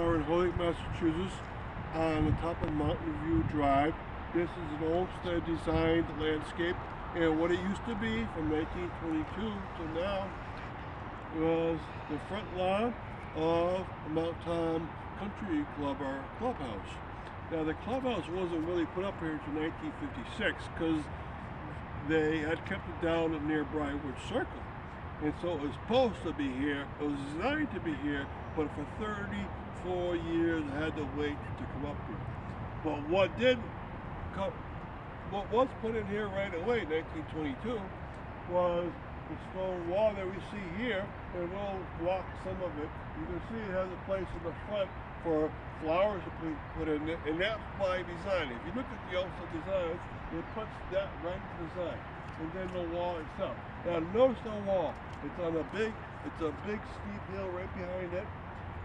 We're in Holyoke, Massachusetts, on the top of Mountain View Drive. This is an Olmsted designed landscape, and what it used to be from 1922 to now was the front lawn of the Mount Tom Country Club, or clubhouse. Now the clubhouse wasn't really put up here until 1956 because they had kept it down near Briarwood Circle. And so it was supposed to be here, it was designed to be here, but for 34 years I had to wait to come up here. But what was put in here right away in 1922 was the stone wall that we see here, and we'll walk some of it. You can see it has a place in the front for flowers to be put in it, and that's by design. If you look at the Olmsted designs, it puts that right in the design. And then the wall itself. Now notice the wall. It's a big steep hill right behind it.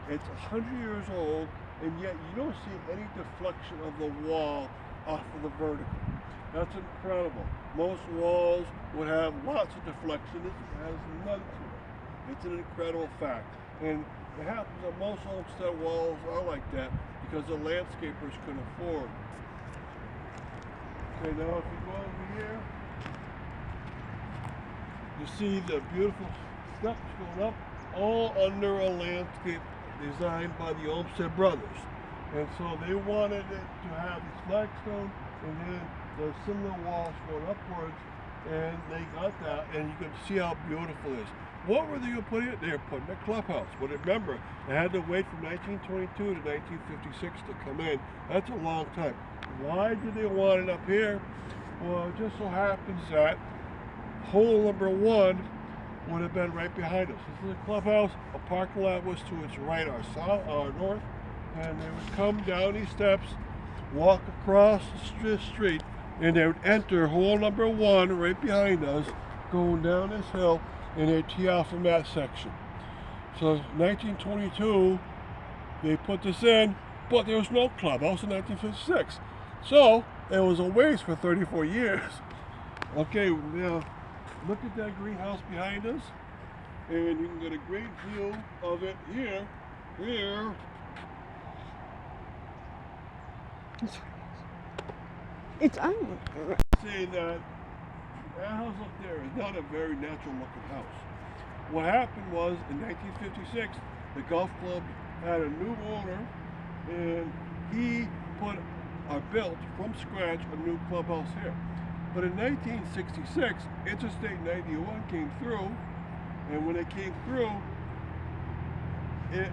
It's 100 years old, and yet you don't see any deflection of the wall off of the vertical. That's incredible. Most walls would have lots of deflection. This has none to it. It's an incredible fact. And it happens that most Olmsted walls are like that because the landscapers couldn't afford. Okay, now if you go over here, you see the beautiful steps going up, all under a landscape designed by the Olmsted brothers. And so they wanted it to have this flagstone and then the similar walls going upwards, and they got that, and you can see how beautiful it is. What were they going to put in? They were putting a clubhouse. But remember, they had to wait from 1922 to 1956 to come in. That's a long time. Why did they want it up here? Well, it just so happens that hole number one would have been right behind us. This is a clubhouse. A parking lot was to its right or south or north, and they would come down these steps, walk across the street, and they would enter hole number one right behind us, going down this hill, and they'd tee off from that section. So 1922, they put this in, but there was no clubhouse in 1956. So it was a waste for 34 years. Okay, now look at that greenhouse behind us, and you can get a great view of it here. It's on. Say that house up there is not a very natural looking house. What happened was in 1956, the golf club had a new owner, and he built from scratch a new clubhouse here. But in 1966, Interstate 91 came through, and when it came through, it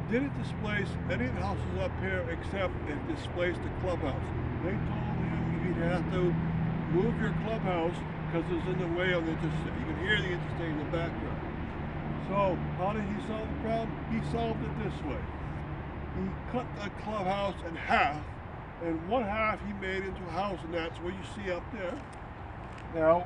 didn't displace any of the houses up here except it displaced the clubhouse. They told him he'd have to move your clubhouse because it's in the way of the interstate. You can hear the interstate in the background. So how did he solve the problem? He solved it this way. He cut the clubhouse in half, and one half he made into a house, and that's what you see up there. Now,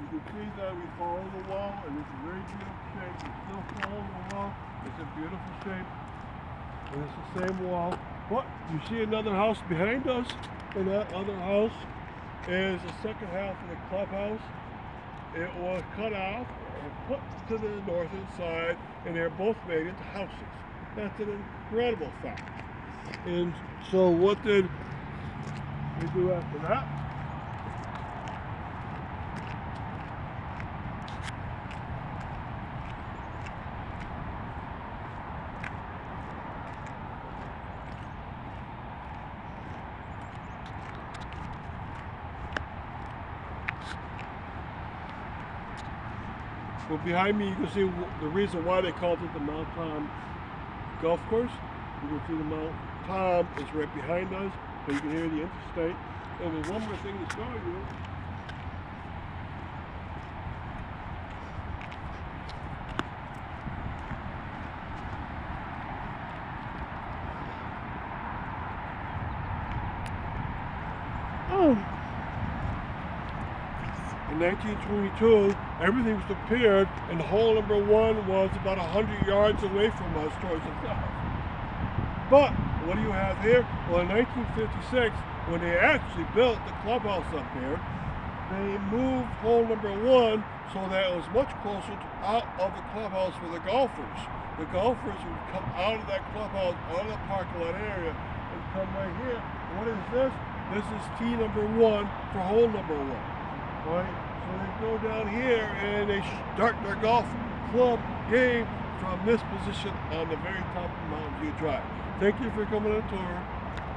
you can see that we follow the wall, and it's a very beautiful shape. We still follow the wall. It's a beautiful shape, and it's the same wall. But you see another house behind us, and that other house is the second half of the clubhouse. It was cut off and put to the northern side, and they're both made into houses. That's an incredible fact. And so what did we do after that? Well, behind me you can see the reason why they called it the Mount Tom Golf Course. You can see the Mount Tom is right behind us, so you can hear the interstate. And there's one more thing to show you. Oh. In 1922, everything was prepared, and hole number one was about 100 yards away from us towards the south. But What do you have here? Well, in 1956, when they actually built the clubhouse up here, they moved hole number 1 so that it was much closer out of the clubhouse for the golfers. The golfers would come out of that clubhouse, out of the parking lot area, and come right here. What is this? This is tee number 1 for hole number 1. Right? So they go down here and they start their golf club game from this position on the very top of Mountain View Drive. Thank you for coming on tour.